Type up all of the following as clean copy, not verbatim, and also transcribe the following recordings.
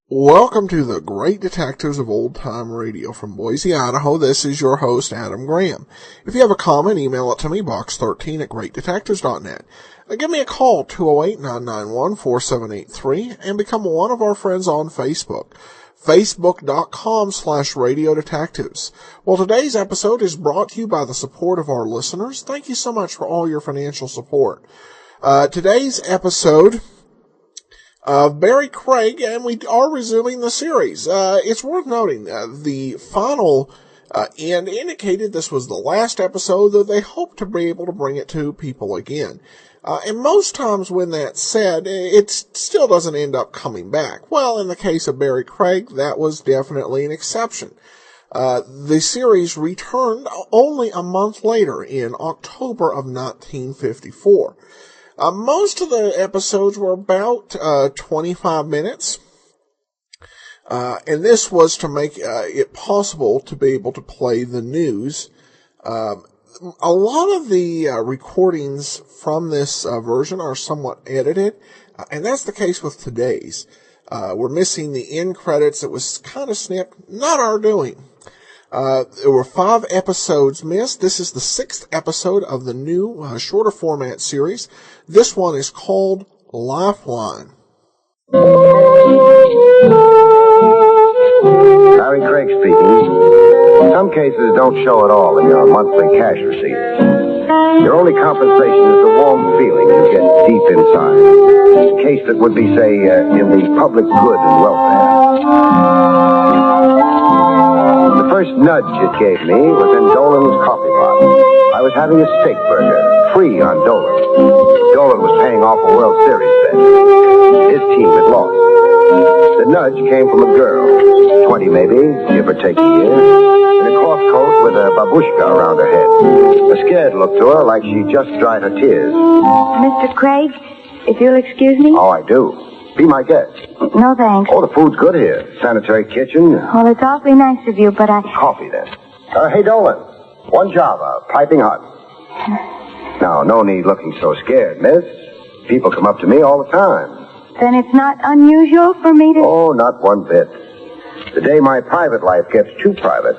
Welcome to the Great Detectives of Old Time Radio. From Boise, Idaho, this is your host, Adam Graham. If you have a comment, email it to me, box13@greatdetectives.net. Give me a call, 208-991-4783, and become one of our friends on Facebook. Facebook.com/Radio Detectives. Well, today's episode is brought to you by the support of our listeners. Thank you so much for all your financial support. Today's episode of Barrie Craig, and we are resuming the series. It's worth noting the final end indicated this was the last episode, though they hope to be able to bring it to people again. And most times when that's said, it still doesn't end up coming back. Well, in the case of Barrie Craig, that was definitely an exception. The series returned only a month later in October of 1954. Most of the episodes were about 25 minutes, and this was to make it possible to be able to play the news. A lot of the recordings from this version are somewhat edited, and that's the case with today's. We're missing the end credits. It was kind of snipped. Not our doing. There were 5 episodes missed. This is the 6th episode of the new, shorter format series. This one is called Lifeline. Barrie Craig speaking. Some cases don't show at all in your monthly cash receipts. Your only compensation is the warm feeling you get deep inside. A case that would be, say, in the public good and welfare. The first nudge it gave me was in Dolan's coffee pot. I was having a steak burger, free on Dolan. Dolan was paying off a World Series bet. His team had lost. The nudge came from a girl, 20 maybe, give or take a year, in a cloth coat with a babushka around her head. A scared look to her, like she just dried her tears. Mr. Craig, if you'll excuse me. Oh, I do. Be my guest. No, thanks. Oh, the food's good here. Sanitary kitchen. Well, it's awfully nice of you, but I... Coffee, then. Hey, Dolan. One Java, piping hot. Now, no need looking so scared, miss. People come up to me all the time. Then it's not unusual for me to... Oh, not one bit. The day my private life gets too private,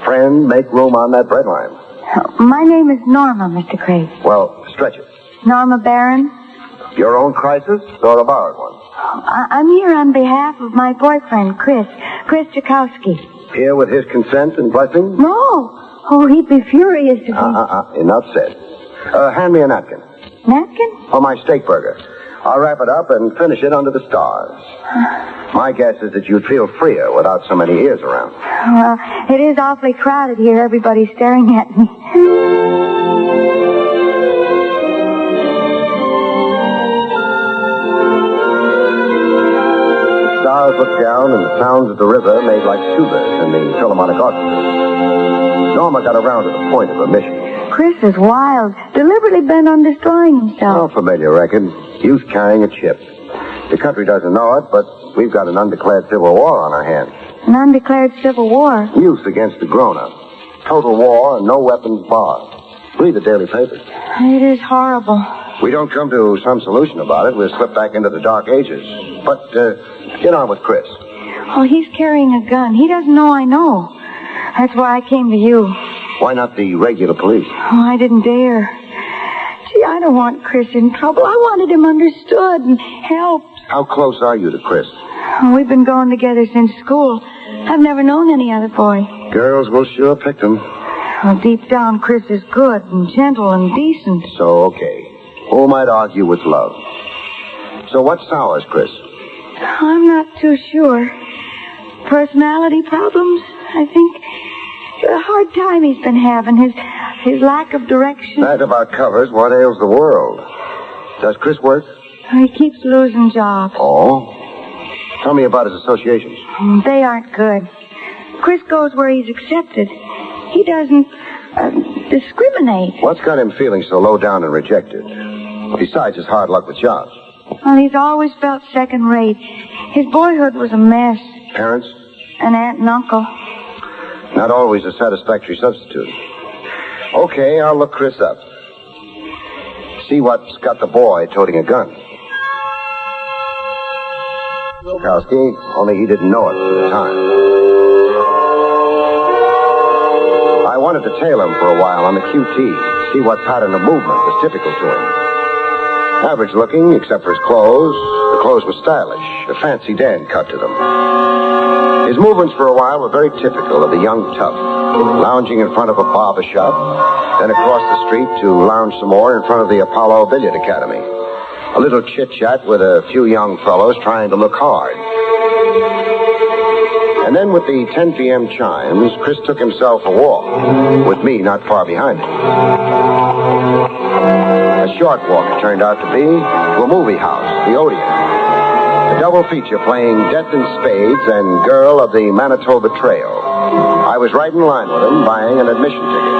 friend, make room on that breadline. My name is Norma, Mr. Craig. Well, stretch it. Norma Barron. Your own crisis or a borrowed one? I'm here on behalf of my boyfriend, Chris Jakowski. Here with his consent and blessing? No. Oh, he'd be furious if he... Enough said. Hand me a napkin. Napkin? For my steak burger. I'll wrap it up and finish it under the stars. My guess is that you'd feel freer without so many ears around. Well, it is awfully crowded here. Everybody's staring at me. The stars looked down and the sounds of the river made like tubas in the Philharmonic Orchestra. Norma got around to the point of her mission. Chris is wild, deliberately bent on destroying himself. Oh, familiar record. Youth carrying a chip. The country doesn't know it, but we've got an undeclared civil war on our hands. An undeclared civil war? Youth against the grown-ups. Total war and no weapons barred. Read the daily papers. It is horrible. We don't come to some solution about it, we'll slip back into the dark ages. But, get on with Chris. Oh, he's carrying a gun. He doesn't know I know. That's why I came to you. Why not the regular police? Oh, I didn't dare. Gee, I don't want Chris in trouble. I wanted him understood and helped. How close are you to Chris? Oh, we've been going together since school. I've never known any other boy. Girls will sure pick them. Well, deep down, Chris is good and gentle and decent. So, okay. Who might argue with love? So what sours Chris? I'm not too sure. Personality problems, I think. The hard time he's been having, his lack of direction. That about covers what ails the world. Does Chris work? He keeps losing jobs. Oh? Tell me about his associations. They aren't good. Chris goes where he's accepted. He doesn't discriminate. What's got him feeling so low down and rejected? Besides his hard luck with jobs. Well, he's always felt second rate. His boyhood was a mess. Parents? An aunt and uncle. Not always a satisfactory substitute. Okay, I'll look Chris up. See what's got the boy toting a gun. Chakowski, only he didn't know it at the time. I wanted to tail him for a while on the QT, see what pattern of movement was typical to him. Average looking, except for his clothes. The clothes were stylish, a fancy Dan cut to them. His movements for a while were very typical of the young tough, lounging in front of a barber shop, then across the street to lounge some more in front of the Apollo Billiard Academy. A little chit-chat with a few young fellows trying to look hard. And then with the 10 p.m. chimes, Chris took himself a walk, with me not far behind him. A short walk it turned out to be, to a movie house, the Odeon. A double feature playing Death in Spades and Girl of the Manitoba Trail. I was right in line with him, buying an admission ticket.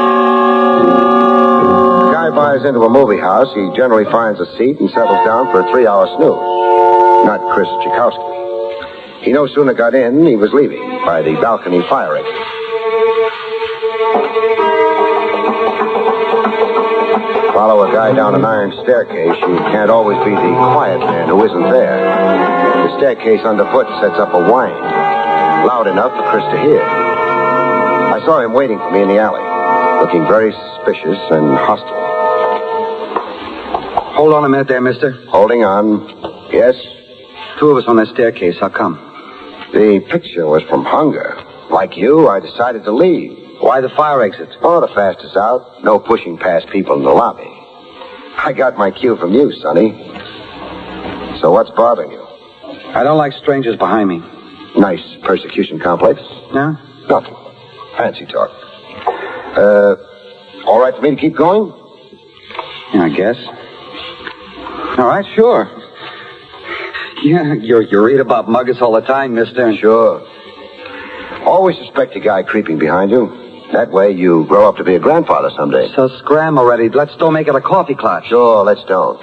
The guy buys into a movie house, he generally finds a seat and settles down for a 3-hour snooze. Not Chris Chakowski. He no sooner got in, he was leaving by the balcony fire exit. Follow a guy down an iron staircase, you can't always be the quiet man who isn't there. The staircase underfoot sets up a whine, loud enough for Chris to hear. I saw him waiting for me in the alley, looking very suspicious and hostile. Hold on a minute there, mister. Holding on. Yes? 2 of us on that staircase. How come? The picture was from hunger. Like you, I decided to leave. Why the fire exit? Oh, the fastest out. No pushing past people in the lobby. I got my cue from you, Sonny. So what's bothering you? I don't like strangers behind me. Nice persecution complex? No? Nothing. Fancy talk. All right for me to keep going? Yeah, I guess. All right, sure. Yeah, you read about muggers all the time, mister. Sure. Always suspect a guy creeping behind you. That way you grow up to be a grandfather someday. So scram already. Let's don't make it a coffee clutch. Sure, let's don't.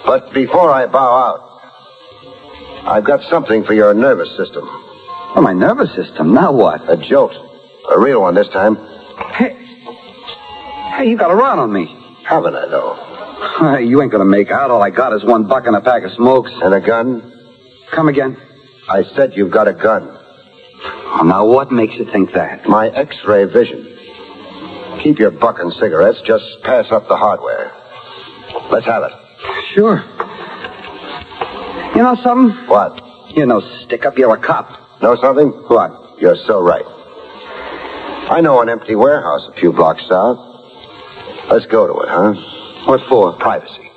But before I bow out, I've got something for your nervous system. Oh, my nervous system? Now what? A jolt. A real one this time. Hey, you got a run on me. Haven't I, though? You ain't gonna make out. All I got is $1 and a pack of smokes. And a gun? Come again? I said you've got a gun. Oh, now what makes you think that? My X-ray vision. Keep your buck and cigarettes. Just pass up the hardware. Let's have it. Sure. You know something? What? You know, stick up, you're a cop. Know something? What? You're so right. I know an empty warehouse a few blocks south. Let's go to it, huh? What for? Privacy.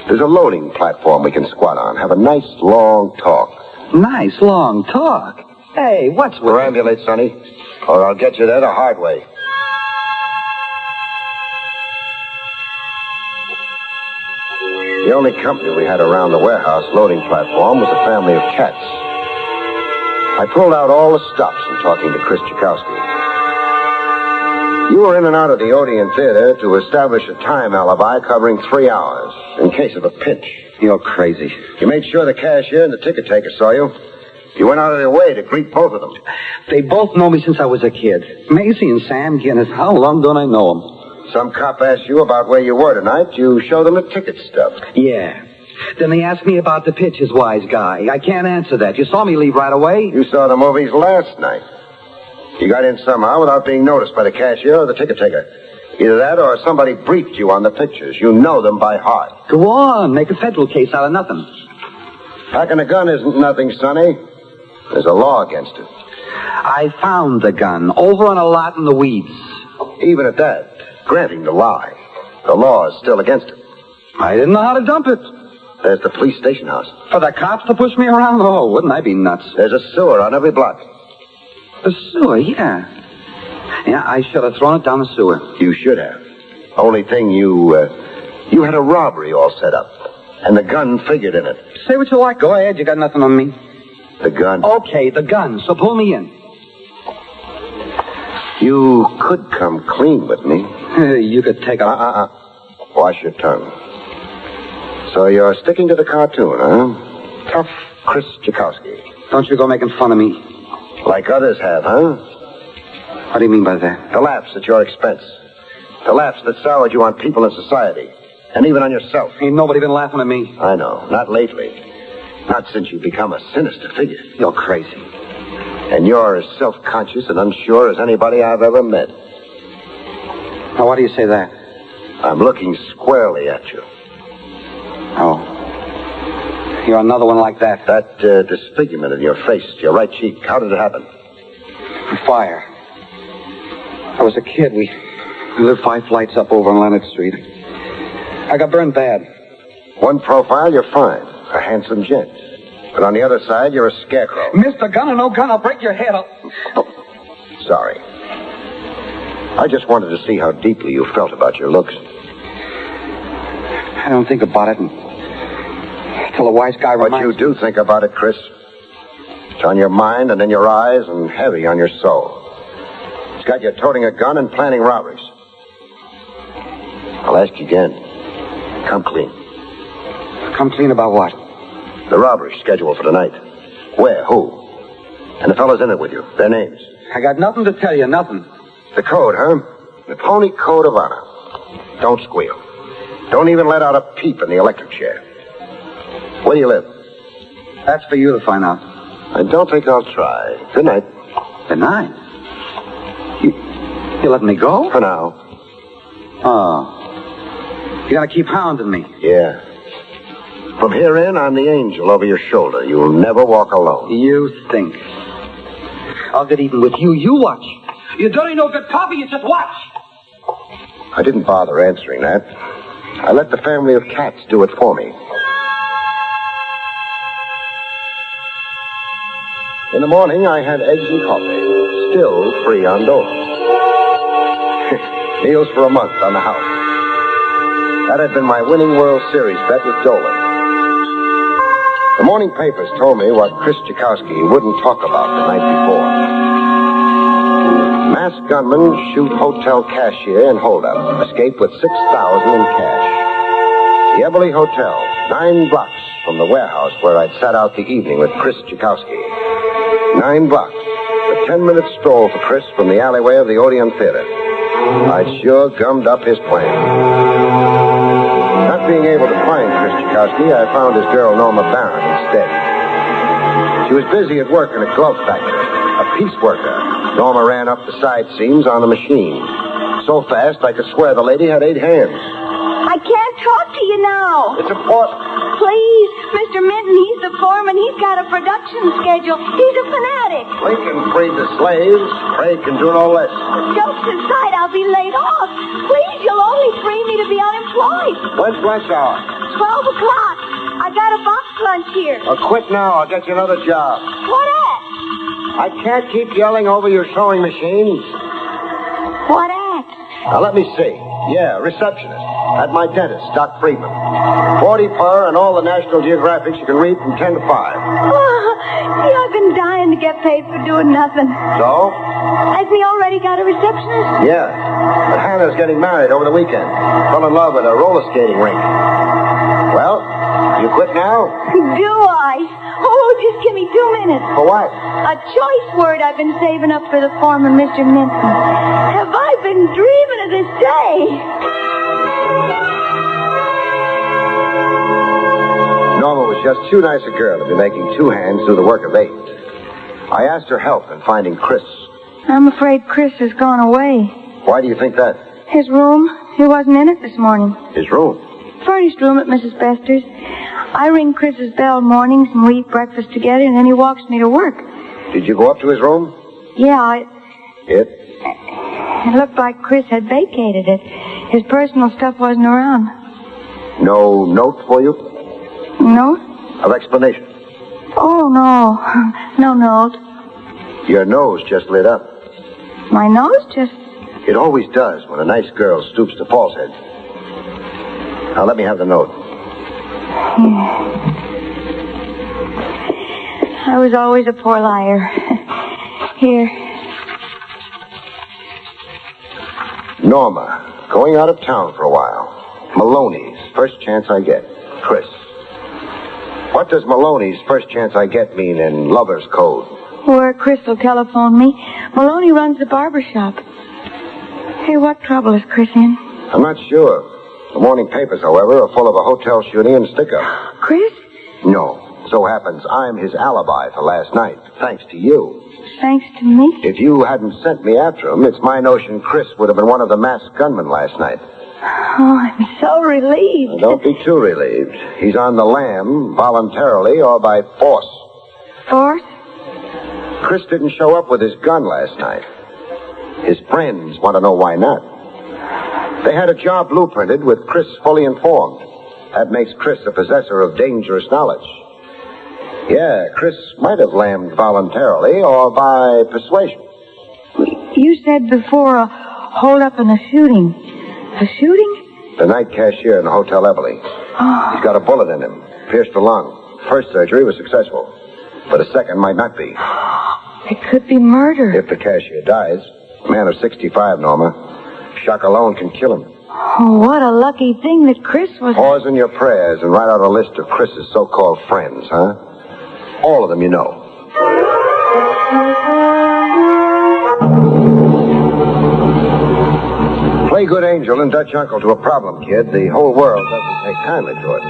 There's a loading platform we can squat on. Have a nice, long talk. Nice, long talk. Hey, what's with... Perambulate, Sonny, or I'll get you there the hard way. The only company we had around the warehouse loading platform was a family of cats. I pulled out all the stops in talking to Chris Chakowski. You were in and out of the Odeon Theater to establish a time alibi covering 3 hours in case of a pinch. You're crazy. You made sure the cashier and the ticket taker saw you. You went out of your way to greet both of them. They both know me since I was a kid. Maisie and Sam Guinness. How long don't I know them? Some cop asked you about where you were tonight. You show them the ticket stub. Yeah. Then they asked me about the pitches, wise guy. I can't answer that. You saw me leave right away. You saw the movies last night. You got in somehow without being noticed by the cashier or the ticket taker. Either that or somebody briefed you on the pictures. You know them by heart. Go on. Make a federal case out of nothing. Packing a gun isn't nothing, Sonny. There's a law against it. I found the gun over on a lot in the weeds. Even at that, granting the lie, the law is still against it. I didn't know how to dump it. There's the police station house. For the cops to push me around? Oh, wouldn't I be nuts? There's a sewer on every block. The sewer, yeah. Yeah, I should have thrown it down the sewer. You should have. Only thing, you had a robbery all set up. And the gun figured in it. Say what you like. Go ahead. You got nothing on me. The gun? Okay, the gun. So pull me in. You could come clean with me. You could take a... Wash your tongue. So you're sticking to the cartoon, huh? Tough Chris Tchaikovsky. Don't you go making fun of me. Like others have, huh? What do you mean by that? The laughs at your expense. The laughs that soured you on people in society. And even on yourself. Ain't nobody been laughing at me. I know. Not lately. Not since you've become a sinister figure. You're crazy. And you're as self-conscious and unsure as anybody I've ever met. Now, why do you say that? I'm looking squarely at you. Oh. You're another one like that. That disfigurement in your face, your right cheek, how did it happen? Fire. I was a kid. We lived 5 flights up over on Leonard Street. I got burned bad. One profile, you're fine. A handsome gent. But on the other side, you're a scarecrow. Mr. Gun or no gun, I'll break your head up. Sorry. I just wanted to see how deeply you felt about your looks. I don't think about it until a wise guy reminds me. But you do think about it, Chris. It's on your mind and in your eyes and heavy on your soul. It's got you toting a gun and planning robberies. I'll ask you again. Come clean. Come clean about what? The robbery scheduled for tonight. Where? Who? And the fellas in it with you. Their names. I got nothing to tell you, nothing. The code, huh? The pony code of honor. Don't squeal. Don't even let out a peep in the electric chair. Where do you live? That's for you to find out. I don't think I'll try. Good night. Good night? You letting me go? For now. Oh. You gotta keep hounding me. Yeah. From here in, I'm the angel over your shoulder. You'll never walk alone. You think. I'll get even with you. You watch. You dirty no good copy, you just watch. I didn't bother answering that. I let the family of cats do it for me. In the morning, I had eggs and coffee. Still free on Dolan. Meals for a month on the house. That had been my winning World Series bet with Dolan. The morning papers told me what Chris Tchaikovsky wouldn't talk about the night before. Masked gunmen shoot hotel cashier in holdup. Escape with $6,000 in cash. The Everly Hotel, 9 blocks from the warehouse where I'd sat out the evening with Chris Tchaikovsky. 9 blocks. A 10-minute stroll for Chris from the alleyway of the Odeon Theater. I'd sure gummed up his plan. Not being able to find Chris Tchaikovsky, I found his girl Norma Barron instead. She was busy at work in a glove factory. A piece worker. Norma ran up the side seams on the machine. So fast, I could swear the lady had 8 hands. I can't talk to you now. It's important. Please, Mr. Minton, he's the foreman. He's got a production schedule. He's a fanatic. Lincoln freed the slaves. Craig can do no less. Jokes aside, I'll be laid off. Please, you'll only free me to be unemployed. When's lunch hour? 12 o'clock. I got a box lunch here. Quit now. I'll get you another job. What at? I can't keep yelling over your sewing machines. What at? Now, let me see. Yeah, receptionist. At my dentist, Doc Friedman. 40 per and all the National Geographics you can read from 10 to 5. Oh, see, I've been dying to get paid for doing nothing. So? Has he already got a receptionist? Yeah. But Hannah's getting married over the weekend. Fell in love at a roller skating rink. Well, you quit now? Do I? Oh, just give me 2 minutes. For what? A choice word I've been saving up for the foreman, Mr. Minton. Have I been dreaming of this day? Norma was just too nice a girl to be making 2 hands do the work of 8. I asked her help in finding Chris. I'm afraid Chris has gone away. Why do you think that? His room, he wasn't in it this morning. His room? Furnished room at Mrs. Bester's. I ring Chris's bell mornings and we eat breakfast together and then he walks me to work. Did you go up to his room? Yeah, It looked like Chris had vacated it. His personal stuff wasn't around. No note for you? Note? Of explanation? Oh, no. No note. Your nose just lit up. My nose just... It always does when a nice girl stoops to falsehood. Now, let me have the note. I was always a poor liar. Here. Norma, going out of town for a while. Maloney's, first chance I get. Chris. What does Maloney's first chance I get mean in lover's code? Or Chris will telephone me. Maloney runs the barber shop. Hey, what trouble is Chris in? I'm not sure. The morning papers, however, are full of a hotel shooting and stick-up. Chris? No. So happens I'm his alibi for last night, thanks to you. Thanks to me? If you hadn't sent me after him, it's my notion Chris would have been one of the masked gunmen last night. Oh, I'm so relieved. Don't be too relieved. He's on the lam, voluntarily or by force. Force? Chris didn't show up with his gun last night. His friends want to know why not. They had a job blueprinted with Chris fully informed. That makes Chris a possessor of dangerous knowledge. Yeah, Chris might have lammed voluntarily or by persuasion. You said before a hold-up and a shooting. A shooting? The night cashier in the Hotel Everly. Oh. He's got a bullet in him, pierced the lung. First surgery was successful, but a second might not be. It could be murder. If the cashier dies, a man of 65, Norma. Shock alone can kill him. Oh, what a lucky thing that Chris was... Pause in your prayers and write out a list of Chris's so-called friends, huh? All of them you know. Play good angel and Dutch uncle to a problem kid. The whole world doesn't take kindly to it.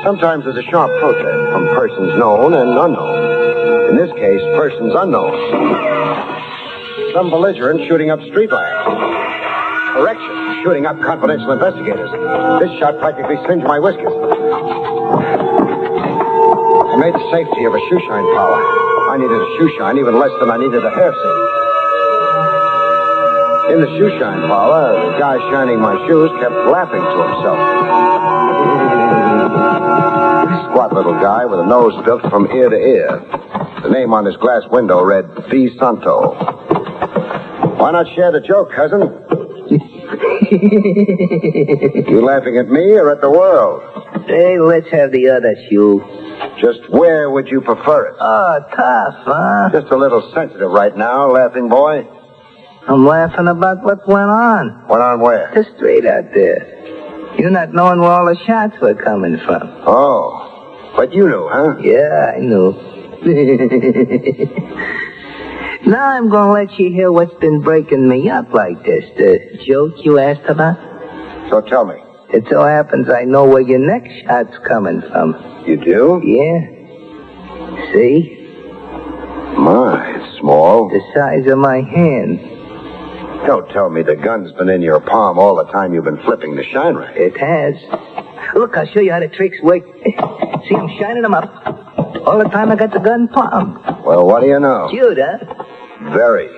Sometimes there's a sharp protest from persons known and unknown. In this case, persons unknown. Some belligerent shooting up street lamps. Correction, shooting up confidential investigators. This shot practically singed my whiskers. I made the safety of a shoe shine parlor. I needed a shoe shine even less than I needed a hair singe. In the shoe shine parlor, the guy shining my shoes kept laughing to himself. Squat little guy with a nose built from ear to ear. The name on his glass window read, V. Santo. Why not share the joke, cousin? You laughing at me or at the world? Hey, let's have the other shoe. Just where would you prefer it? Oh, tough, huh? Just a little sensitive right now, laughing boy. I'm laughing about what went on. Went on where? The street out there. You not knowing where all the shots were coming from. Oh, but you knew, huh? Yeah, I knew. Now I'm going to let you hear what's been breaking me up like this. The joke you asked about? So tell me. It so happens I know where your next shot's coming from. You do? Yeah. See? My, it's small. The size of my hand. Don't tell me the gun's been in your palm all the time you've been flipping the shine rack. It has. Look, I'll show you how the tricks work. See, I'm shining them up. All the time I got the gun palmed. Well, what do you know? Cute, huh? Very.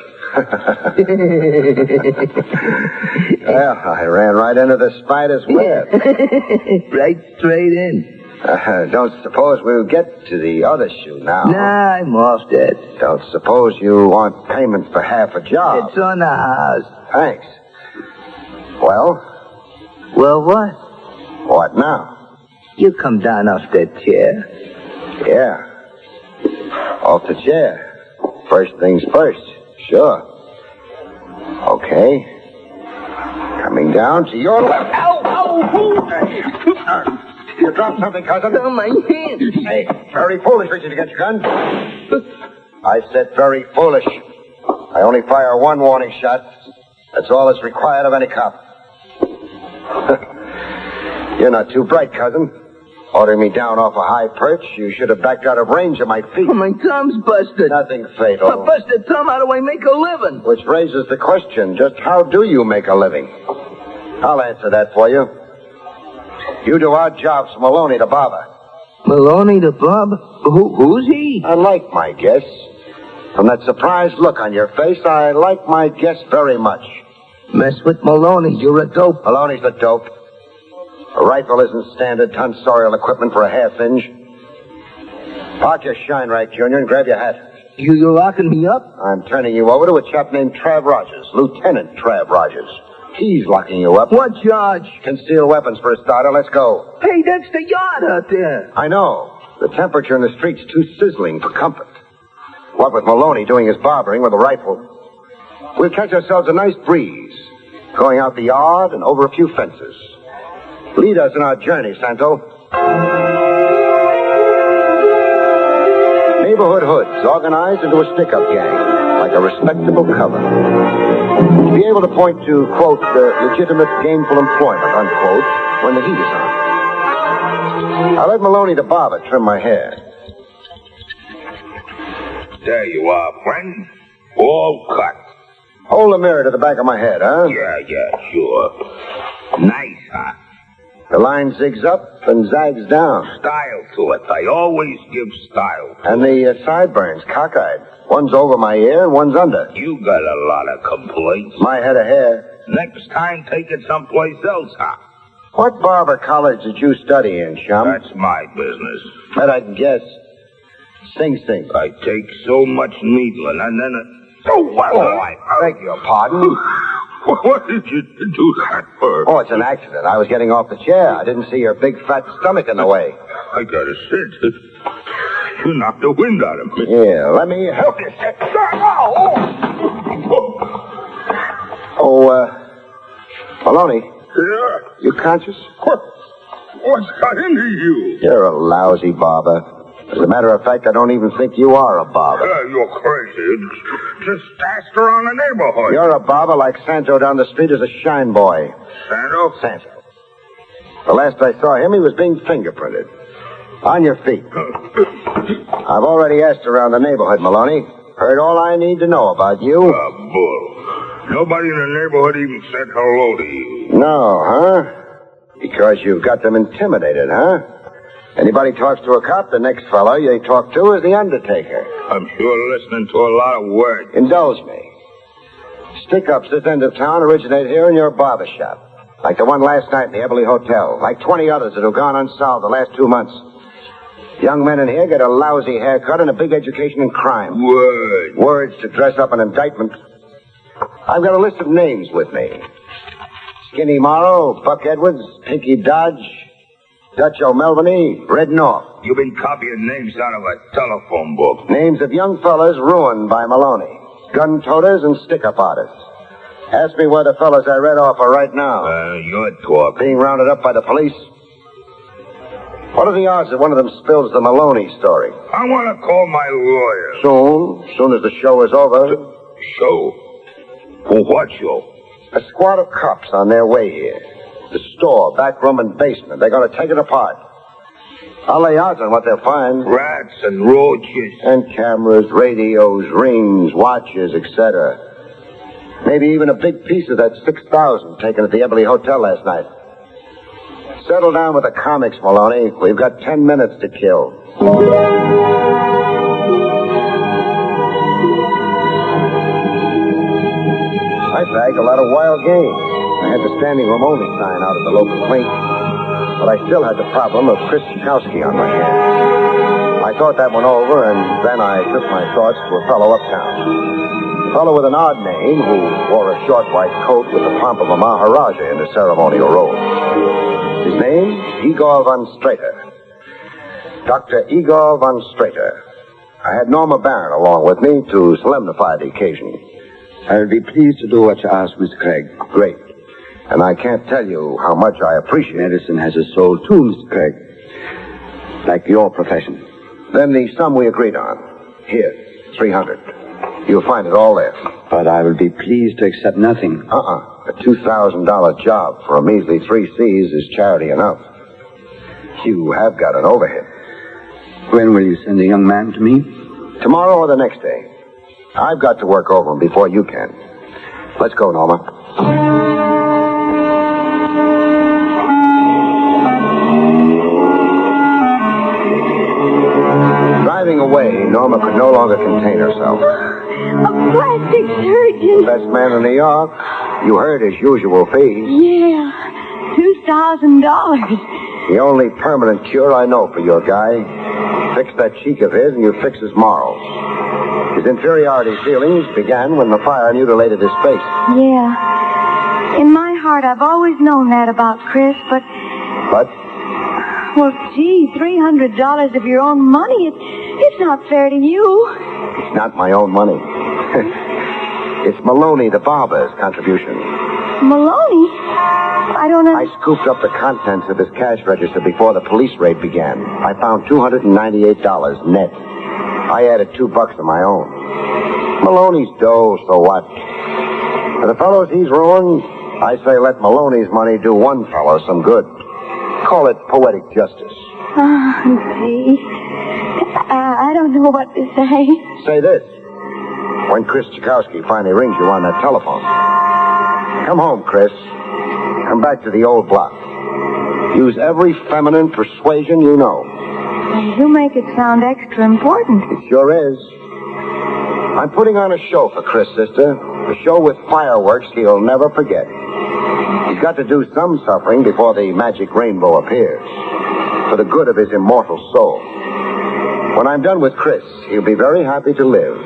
Well, I ran right into the spider's web. Right straight in. Don't suppose we'll get to the other shoe now. Nah, I'm off that. Don't suppose you want payment for half a job. It's on the house. Thanks. Well? Well, what? What now? You come down off that chair. Yeah. Off the chair. First things first. Sure. Okay. Coming down to your left. Ow! Ow! You dropped something, cousin. Oh, my hand. Hey, very foolish reaching to get your gun. I said very foolish. I only fire one warning shot. That's all that's required of any cop. You're not too bright, cousin. Ordering me down off a high perch, you should have backed out of range of my feet. Oh, my thumb's busted. Nothing fatal. A busted thumb, how do I make a living? Which raises the question, just how do you make a living? I'll answer that for you. You do odd jobs for Maloney to bother. Maloney the Bob? Who's he? I like my guess. From that surprised look on your face, I like my guess very much. Mess with Maloney, you're a dope. Maloney's the dope. A rifle isn't standard tonsorial equipment for a hair singe. Park your shine rack, Junior, and grab your hat. You're locking me up? I'm turning you over to a chap named Trav Rogers, Lieutenant Trav Rogers. He's locking you up. What charge? Concealed weapons for a starter. Let's go. Hey, that's the yard out there. I know. The temperature in the street's too sizzling for comfort. What with Maloney doing his barbering with a rifle, we'll catch ourselves a nice breeze. going out the yard and over a few fences. Lead us in our journey, Santo. Neighborhood hoods organized into a stick-up gang, like a respectable cover. To be able to point to, quote, legitimate gainful employment, unquote, when the heat is on. I let Maloney the barber trim my hair. There you are, friend. All cut. Hold the mirror to the back of my head, huh? Yeah, sure. Nice, huh? The line zigs up and zags down. Style to it. I always give style to And the sideburns, cockeyed. One's over my ear and one's under. You got a lot of complaints. My head of hair. Next time, take it someplace else, huh? What barber college did you study in, chum? That's my business. Bet I can guess. Sing. I take so much needling and then I beg your pardon. What did you do that for? Oh, it's an accident. I was getting off the chair. I didn't see your big fat stomach in the way. I gotta sit. You knocked the wind out of me. Here, let me help you sit. Maloney. Yeah? You conscious? What's got into you? You're a lousy barber. As a matter of fact, I don't even think you are a barber. You're crazy. Just asked around the neighborhood. You're a barber like Santo down the street is a shine boy. Santo? Santo. The last I saw him, he was being fingerprinted. On your feet. I've already asked around the neighborhood, Maloney. Heard all I need to know about you. Bull. Nobody in the neighborhood even said hello to you. No, huh? Because you've got them intimidated, huh? Anybody talks to a cop, the next fellow they talk to is the Undertaker. I'm sure listening to a lot of words. Indulge me. Stick-ups this end of town originate here in your barber shop. Like the one last night in the Eberly Hotel. Like 20 others that have gone unsolved the last 2 months. Young men in here get a lousy haircut and a big education in crime. Words. Words to dress up an indictment. I've got a list of names with me. Skinny Morrow, Buck Edwards, Pinky Dodge, Dutch O'Melveny, Red North. You've been copying names out of a telephone book. Names of young fellas ruined by Maloney. Gun toters and stick-up artists. Ask me where the fellas I read off are right now. Your talk. Being rounded up by the police. What are the odds that one of them spills the Maloney story? I want to call my lawyer. Soon as the show is over. Show? For what show? A squad of cops on their way here. The store, back room, and basement. They're going to take it apart. I'll lay odds on what they'll find. Rats and roaches. And cameras, radios, rings, watches, etc. Maybe even a big piece of that $6,000 taken at the Eberly Hotel last night. Settle down with the comics, Maloney. We've got 10 minutes to kill. I bagged a lot of wild game. I had the standing room only sign out at the local clink. But I still had the problem of Chris Chikowski on my hands. I thought that one over, and then I took my thoughts to a fellow uptown. A fellow with an odd name who wore a short white coat with the pomp of a Maharaja in his ceremonial robe. His name, Igor von Strater. Dr. Igor von Strater. I had Norma Barron along with me to solemnify the occasion. I'll be pleased to do what you ask, Mr. Craig. Great. And I can't tell you how much I appreciate it. Medicine has a soul, too, Mr. Craig. Like your profession. Then the sum we agreed on. Here, $300. You'll find it all there. But I will be pleased to accept nothing. A $2,000 job for a measly 3 C's is charity enough. You have got an overhead. When will you send the young man to me? Tomorrow or the next day. I've got to work over him before you can. Let's go, Norma. Driving away, Norma could no longer contain herself. A plastic surgeon. Best man in New York. You heard his usual fees. Yeah, $2,000. The only permanent cure I know for your guy. Fix that cheek of his and you fix his morals. His inferiority feelings began when the fire mutilated his face. Yeah. In my heart, I've always known that about Chris, but... But? Well, gee, $300 of your own money, it's not fair to you. It's not my own money. It's Maloney, the barber's contribution. Maloney? I don't know. I scooped up the contents of his cash register before the police raid began. I found $298 net. I added $2 of my own. Maloney's dough, so what? For the fellows he's ruined, I say let Maloney's money do one fellow some good. Call it poetic justice. Gee. I don't know what to say. Say this. When Chris Tchaikovsky finally rings you on that telephone. Come home, Chris. Come back to the old block. Use every feminine persuasion you know. You make it sound extra important. It sure is. I'm putting on a show for Chris, sister. A show with fireworks he'll never forget. He's got to do some suffering before the magic rainbow appears. For the good of his immortal soul. When I'm done with Chris, he'll be very happy to live.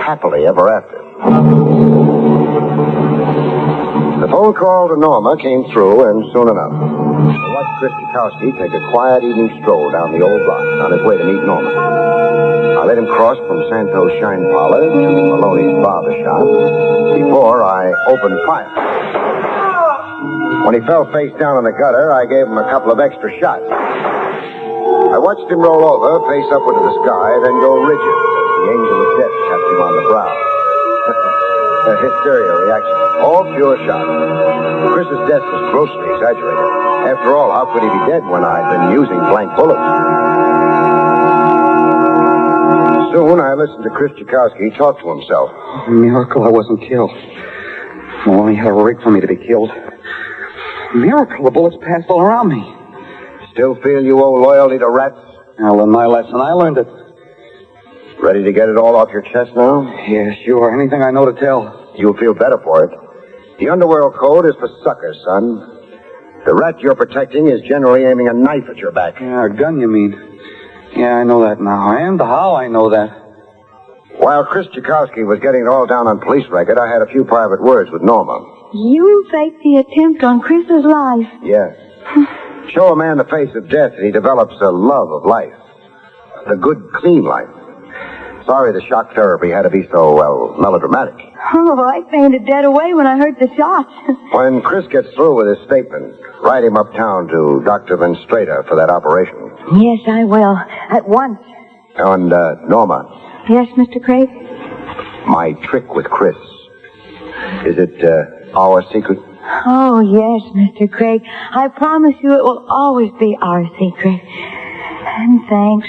Happily ever after. The phone call to Norma came through, and soon enough. I watched Chris Tchaikovsky take a quiet evening stroll down the old block on his way to meet Norma. I let him cross from Santos Shine Parlor to Maloney's barber shop before I opened fire. When he fell face down in the gutter, I gave him a couple of extra shots. I watched him roll over, face upward to the sky, then go rigid as the angel of death tapped him on the brow. A hysteria reaction. All pure shock. Chris's death was grossly exaggerated. After all, how could he be dead when I'd been using blank bullets? Soon I listened to Chris Tchaikovsky talk to himself. Miracle I wasn't killed. Maloney had a rig for me to be killed. Miracle, the bullets passed all around me. Still feel you owe loyalty to rats? I learned my lesson. I learned it. Ready to get it all off your chest now? Yeah, sure. Anything I know to tell. You'll feel better for it. The underworld code is for suckers, son. The rat you're protecting is generally aiming a knife at your back. Yeah, a gun, you mean? Yeah, I know that now. And how I know that. While Chris Tchaikovsky was getting it all down on police record, I had a few private words with Norma. You faked the attempt on Chris's life. Yes. Show a man the face of death and he develops a love of life. The good, clean life. Sorry the shock therapy had to be so, melodramatic. Oh, I fainted dead away when I heard the shots. When Chris gets through with his statement, ride him uptown to Dr. Investigator for that operation. Yes, I will. At once. And, Norma. Yes, Mr. Craig? My trick with Chris. Is it, our secret? Oh, yes, Mr. Craig. I promise you it will always be our secret. And thanks.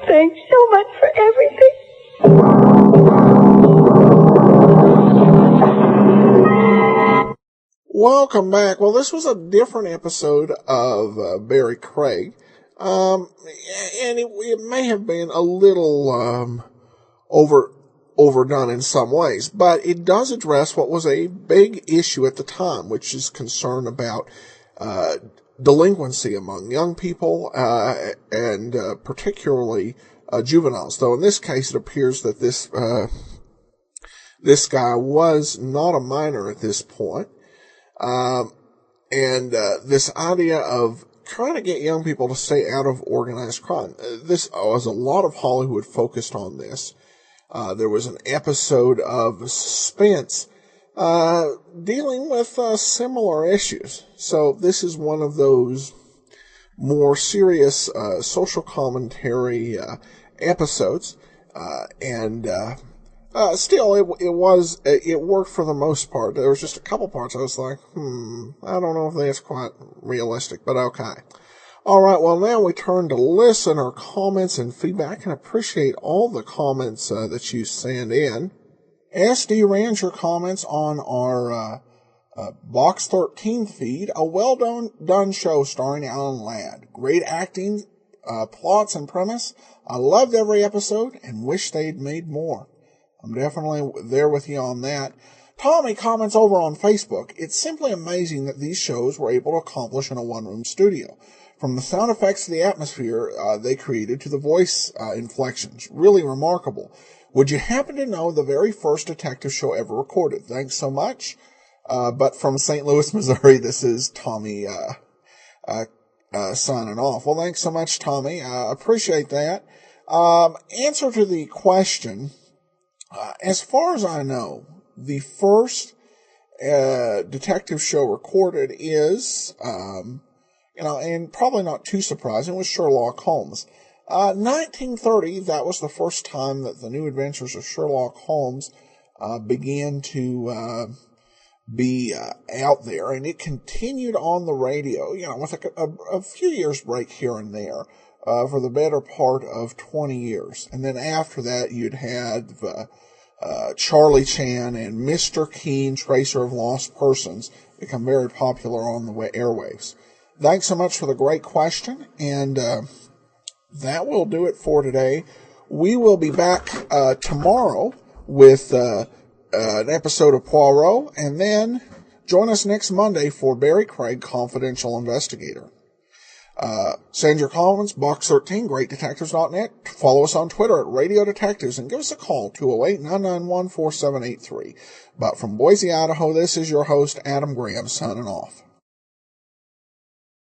Thanks so much for everything. Welcome back. Well, this was a different episode of Barrie Craig. And it may have been a little overdone in some ways, but it does address what was a big issue at the time, which is concern about delinquency among young people and particularly juveniles. Though in this case, it appears that this guy was not a minor at this point. This idea of trying to get young people to stay out of organized crime. This was a lot of Hollywood focused on this. There was an episode of Suspense dealing with similar issues. So this is one of those more serious social commentary episodes, still, it worked for the most part. There was just a couple parts I was like, I don't know if that's quite realistic, but okay. All right, well, now we turn to listener comments and feedback. I can appreciate all the comments that you send in. SD Ranger comments on our Box 13 feed. A well-done show starring Alan Ladd. Great acting, plots and premise. I loved every episode and wish they'd made more. I'm definitely there with you on that. Tommy comments over on Facebook. It's simply amazing that these shows were able to accomplish in a one-room studio. From the sound effects to the atmosphere they created to the voice inflections. Really remarkable. Would you happen to know the very first detective show ever recorded? Thanks so much. But from St. Louis, Missouri, this is Tommy signing off. Well, thanks so much, Tommy. Appreciate that. Answer to the question. As far as I know, the first detective show recorded is, and probably not too surprising, was Sherlock Holmes. 1930, that was the first time that the New Adventures of Sherlock Holmes began to be out there, and it continued on the radio, with a few years break here and there, for the better part of 20 years. And then after that, you'd had Charlie Chan and Mr. Keen, Tracer of Lost Persons, become very popular on the airwaves. Thanks so much for the great question, and that will do it for today. We will be back tomorrow with an episode of Poirot, and then join us next Monday for Barrie Craig, Confidential Investigator. Send your comments, box13, greatdetectives.net. Follow us on Twitter at Radio Detectives, and give us a call, 208-991-4783. But from Boise, Idaho, this is your host, Adam Graham, signing off.